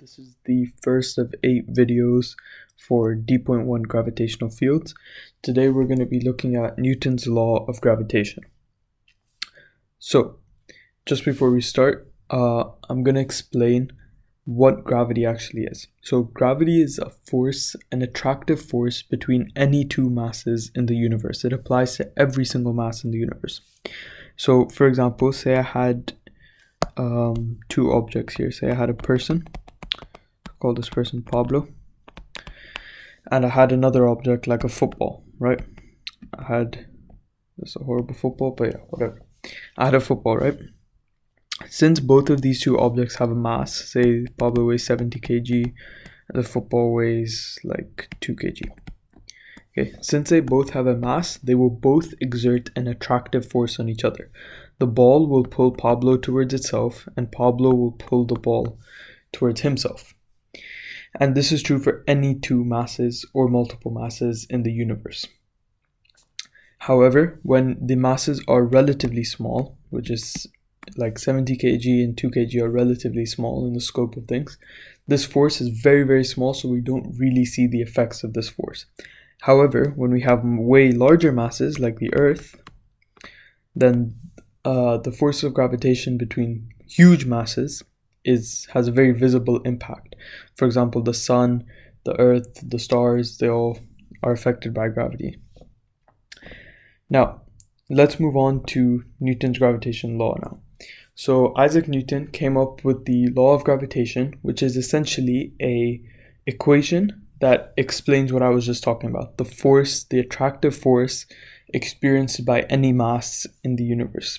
This is the first of 8 videos for D.1 gravitational fields. Today we're going to be looking at Newton's law of gravitation. So, just before we start, I'm going to explain what gravity actually is. So, gravity is a force, an attractive force between any two masses in the universe. It applies to every single mass in the universe. So, for example, say I had two objects here. Say I had a person, call this person Pablo, and I had another object like a football, right? This is a horrible football, but yeah, whatever. I had a football, right? Since both of these two objects have a mass, say Pablo weighs 70 kg and the football weighs like 2 kg. Okay, since they both have a mass, they will both exert an attractive force on each other. The ball will pull Pablo towards itself, and Pablo will pull the ball towards himself. And this is true for any two masses or multiple masses in the universe. However, when the masses are relatively small, which is like 70 kg and 2 kg are relatively small in the scope of things, this force is very, very small, so we don't really see the effects of this force. However, when we have way larger masses like the Earth, then the force of gravitation between huge masses has a very visible impact. For example, the sun, the Earth, the stars, they all are affected by gravity. Now, let's move on to Newton's gravitation law now. So Isaac Newton came up with the law of gravitation, which is essentially an equation that explains what I was just talking about. The force, the attractive force experienced by any mass in the universe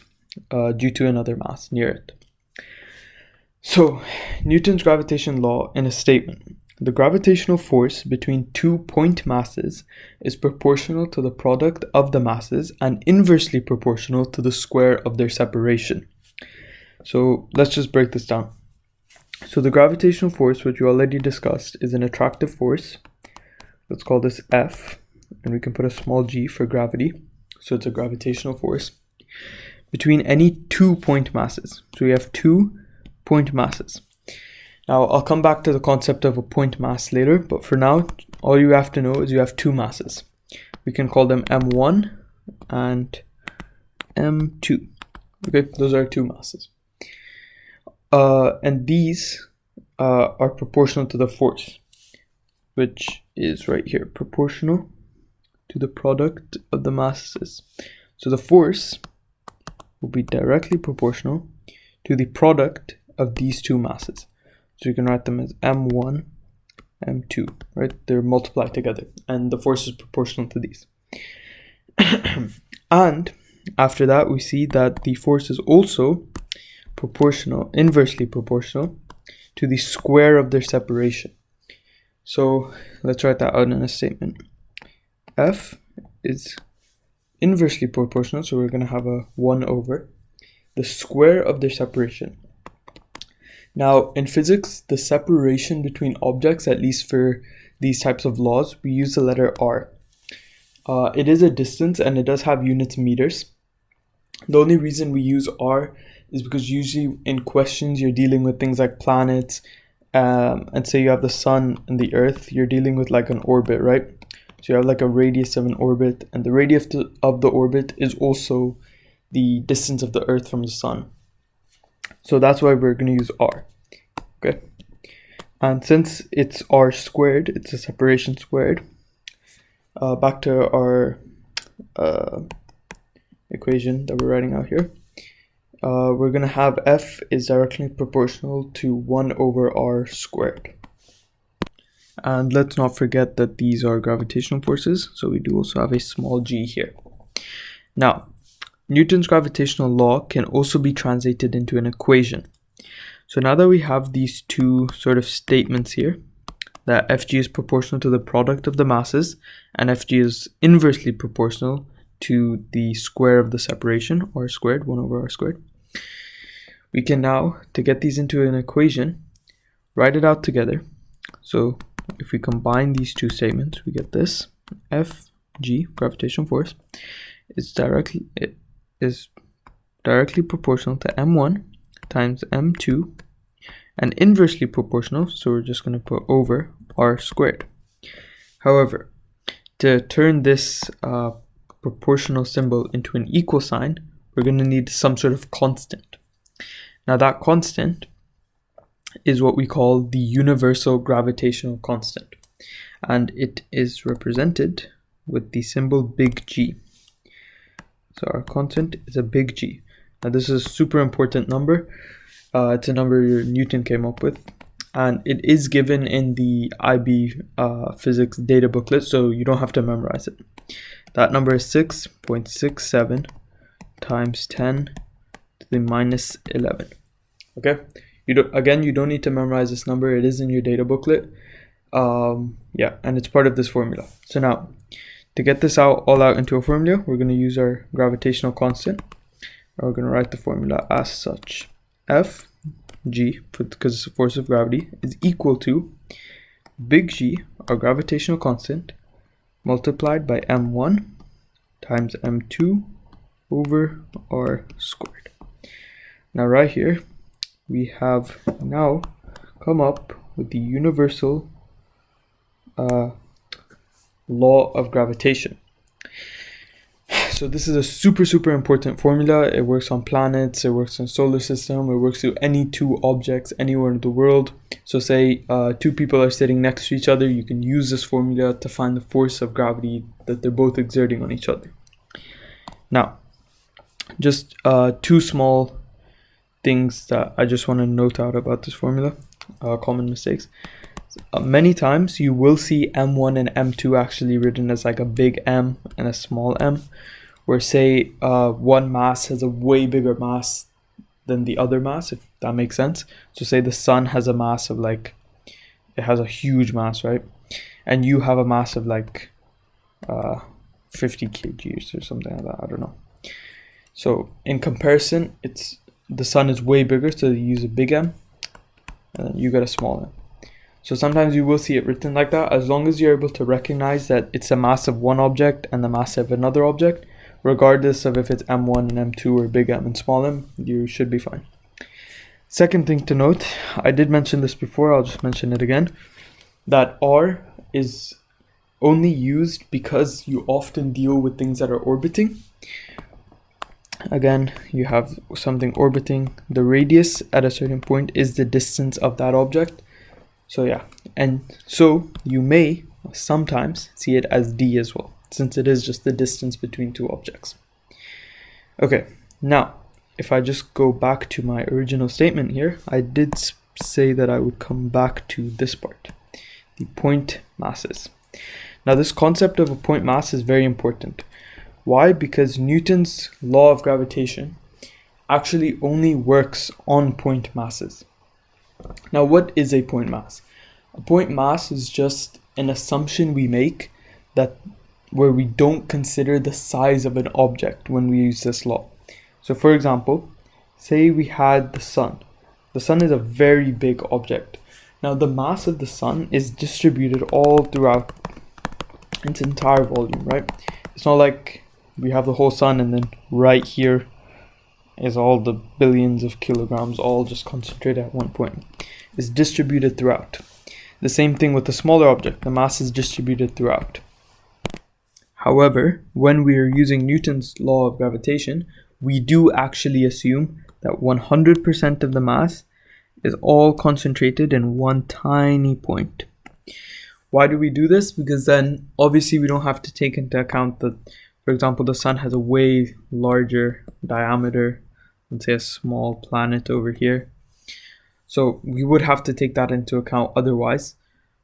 due to another mass near it. So, Newton's gravitation law in a statement. The gravitational force between two point masses is proportional to the product of the masses and inversely proportional to the square of their separation. So, let's just break this down. So, the gravitational force, which we already discussed, is an attractive force. Let's call this F, and we can put a small g for gravity. So, it's a gravitational force between any 2 point masses. So, we have 2 point masses. Now, I'll come back to the concept of a point mass later, but for now, all you have to know is you have two masses. We can call them M1 and M2. Okay, those are two masses. And these are proportional to the force, which is right here, proportional to the product of the masses. So the force will be directly proportional to the product of these two masses. So you can write them as M1, M2, right? They're multiplied together, and the force is proportional to these. And after that, we see that the force is also proportional, inversely proportional to the square of their separation. So let's write that out in a statement. F is inversely proportional, so we're going to have a 1 over the square of their separation. Now, in physics, the separation between objects, at least for these types of laws, we use the letter r. It is a distance, and it does have units meters. The only reason we use r is because usually in questions you're dealing with things like planets, and say you have the sun and the earth, you're dealing with like an orbit, right? So you have like a radius of an orbit, and the radius of the orbit is also the distance of the earth from the sun. So that's why we're going to use r. Okay, and since it's r squared, it's a separation squared. Back to our equation that we're writing out here. We're going to have F is directly proportional to 1 over r squared. And let's not forget that these are gravitational forces, so we do also have a small g here. Now, Newton's gravitational law can also be translated into an equation. So now that we have these two sort of statements here, that Fg is proportional to the product of the masses, and Fg is inversely proportional to the square of the separation, r squared, 1 over r squared, we can now, to get these into an equation, write it out together. So if we combine these two statements, we get this. Fg, gravitational force, is directly proportional to m1 times m2 and inversely proportional, so we're just going to put over r squared. However, to turn this proportional symbol into an equal sign, we're going to need some sort of constant. Now that constant is what we call the universal gravitational constant, and it is represented with the symbol big G. So our constant is a big G. Now this is a super important number. It's a number Newton came up with, and it is given in the IB physics data booklet, so you don't have to memorize it. That number is 6.67 times 10 to the minus 11. Okay, you don't need to memorize this number. It is in your data booklet. Yeah, and it's part of this formula. So now, to get this all out into a formula, we're going to use our gravitational constant. We're going to write the formula as such: F G, because it's a force of gravity, is equal to big G, our gravitational constant, multiplied by m1 times m2 over r squared. Now right here, we have now come up with the universal law of gravitation. So this is a super important formula. It works on planets, it works on solar system, it works to any two objects anywhere in the world. So say two people are sitting next to each other, you can use this formula to find the force of gravity that they're both exerting on each other. Now, just two small things that I just want to note out about this formula, common mistakes. Many times you will see m1 and m2 actually written as like a big M and a small m, where say one mass has a way bigger mass than the other mass, if that makes sense. So say the sun has a mass of like, it has a huge mass, right? And you have a mass of like 50 kgs or something like that, I don't know. So in comparison, the sun is way bigger, so you use a big M and then you get a small m. So sometimes you will see it written like that. As long as you're able to recognize that it's a mass of one object and the mass of another object, regardless of if it's m1 and m2 or big M and small m, you should be fine. Second thing to note, I did mention this before, I'll just mention it again, that R is only used because you often deal with things that are orbiting. Again, you have something orbiting. The radius at a certain point is the distance of that object. So yeah, and so you may sometimes see it as d as well, since it is just the distance between two objects. Okay, now if I just go back to my original statement here, I did say that I would come back to this part, the point masses. Now this concept of a point mass is very important. Why? Because Newton's law of gravitation actually only works on point masses. Now, what is a point mass? A point mass is just an assumption we make that where we don't consider the size of an object when we use this law. So for example, say we had the sun. The sun is a very big object. Now the mass of the sun is distributed all throughout its entire volume, right? It's not like we have the whole sun and then right here is all the billions of kilograms all just concentrated at one point. It's distributed throughout. The same thing with the smaller object, the mass is distributed throughout. However, when we are using Newton's law of gravitation, we do actually assume that 100% of the mass is all concentrated in one tiny point. Why do we do this? Because then obviously we don't have to take into account that, for example, the sun has a way larger diameter than say a small planet over here. So we would have to take that into account otherwise.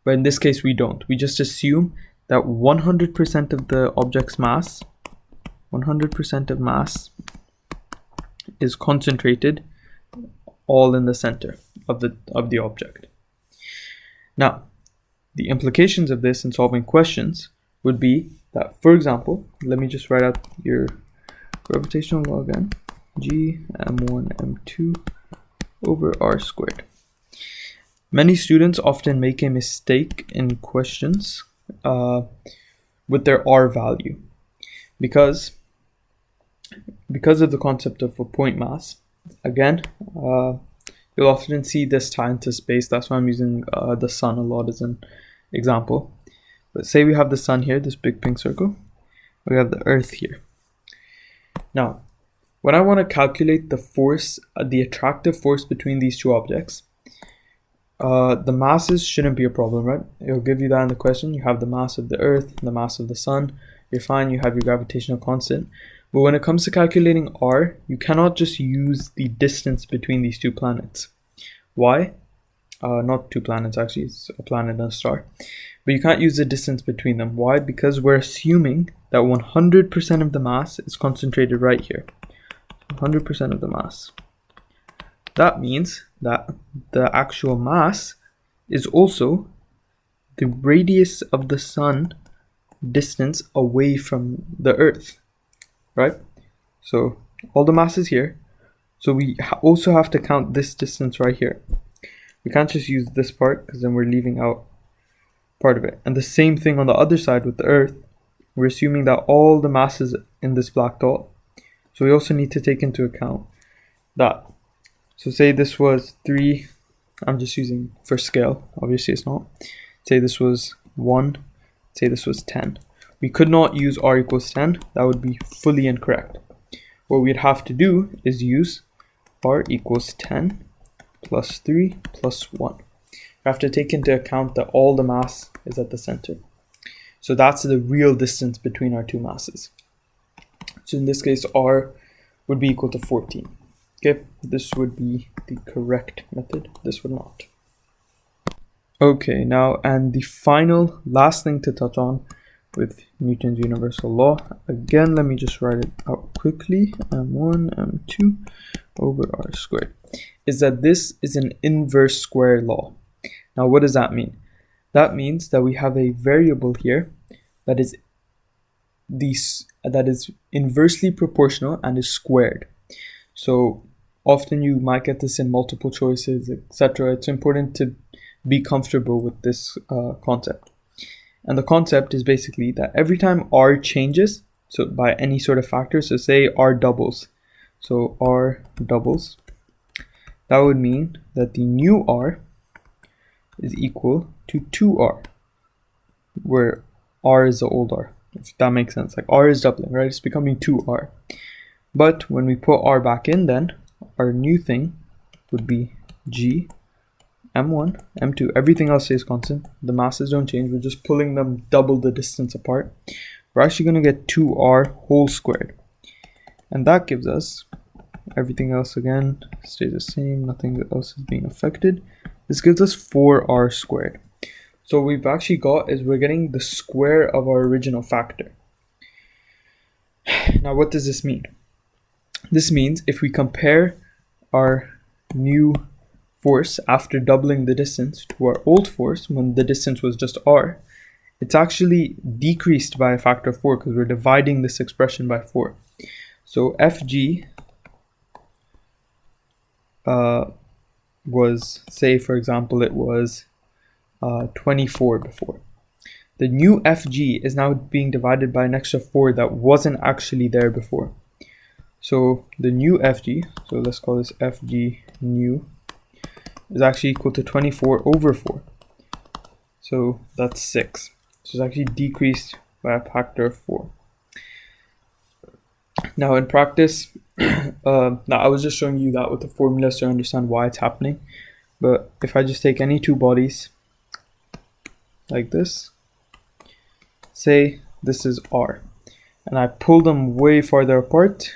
But in this case, we don't. We just assume that 100% of the object's mass, 100% of mass is concentrated all in the center of the object. Now, the implications of this in solving questions would be that, for example, let me just write out your gravitational law again. G m1 m2 over r squared. Many students often make a mistake in questions with their r value because of the concept of a point mass. Again, you'll often see this tie into space. That's why I'm using the sun a lot as an example. But say we have the sun here, this big pink circle. We have the earth here. Now, when I want to calculate the force, the attractive force between these two objects, the masses shouldn't be a problem, right? It'll give you that in the question. You have the mass of the earth, the mass of the sun. You're fine, you have your gravitational constant. But when it comes to calculating r, you cannot just use the distance between these two planets. Why? Not two planets actually, it's a planet and a star. But you can't use the distance between them. Why? Because we're assuming that 100% of the mass is concentrated right here. 100% of the mass. That means that the actual mass is also the radius of the sun distance away from the earth, right? So all the mass is here. So we also have to count this distance right here. We can't just use this part because then we're leaving out part of it. And the same thing on the other side with the earth. We're assuming that all the mass is in this black dot. So we also need to take into account that. So say this was 3, I'm just using for scale, obviously it's not. Say this was 1, say this was 10. We could not use r equals 10, that would be fully incorrect. What we'd have to do is use r equals 10 plus 3 plus 1. We have to take into account that all the mass is at the center. So that's the real distance between our two masses. So in this case, r would be equal to 14. Okay, this would be the correct method. This would not. Okay, now, and the final last thing to touch on with Newton's universal law. Again, let me just write it out quickly. m1, m2 over r squared. Is that this is an inverse square law. Now, what does that mean? That means that we have a variable here that is inversely proportional and is squared. So often you might get this in multiple choices, etc. It's important to be comfortable with this concept. And the concept is basically that every time r changes, so by any sort of factor, so say r doubles. So r doubles, that would mean that the new r is equal to 2r, where r is the old r, if that makes sense. Like r is doubling, right? It's becoming 2r. But when we put r back in, then our new thing would be g, m1, m2, everything else stays constant. The masses don't change. We're just pulling them double the distance apart. We're actually going to get 2r whole squared. And that gives us everything else again stays the same. Nothing else is being affected. This gives us 4r squared. So what we've actually got is we're getting the square of our original factor. Now, what does this mean? This means if we compare our new force after doubling the distance to our old force when the distance was just r, it's actually decreased by a factor of 4 because we're dividing this expression by 4. So Fg was, say for example, it was 24 before. The new Fg is now being divided by an extra 4 that wasn't actually there before. So the new Fg, so let's call this Fg new, is actually equal to 24 over 4. So that's 6. So it's actually decreased by a factor of 4. Now in practice, now I was just showing you that with the formulas to understand why it's happening. But if I just take any two bodies like this, say this is r, and I pull them way farther apart,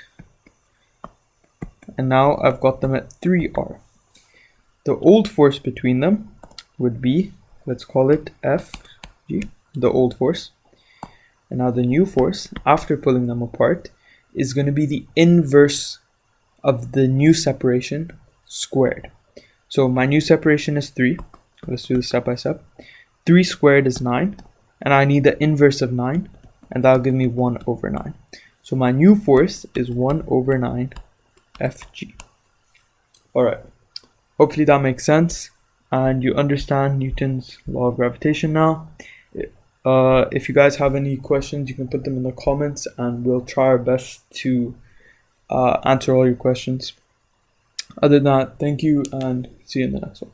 and now I've got them at 3r. The old force between them would be, let's call it Fg, the old force. And now the new force, after pulling them apart, is going to be the inverse of the new separation squared. So my new separation is 3. Let's do this step by step. 3 squared is 9, and I need the inverse of 9, and that'll give me 1 over 9. So my new force is 1 over 9 Fg. Alright, hopefully that makes sense, and you understand Newton's law of gravitation now. If you guys have any questions, you can put them in the comments, and we'll try our best to answer all your questions. Other than that, thank you and see you in the next one.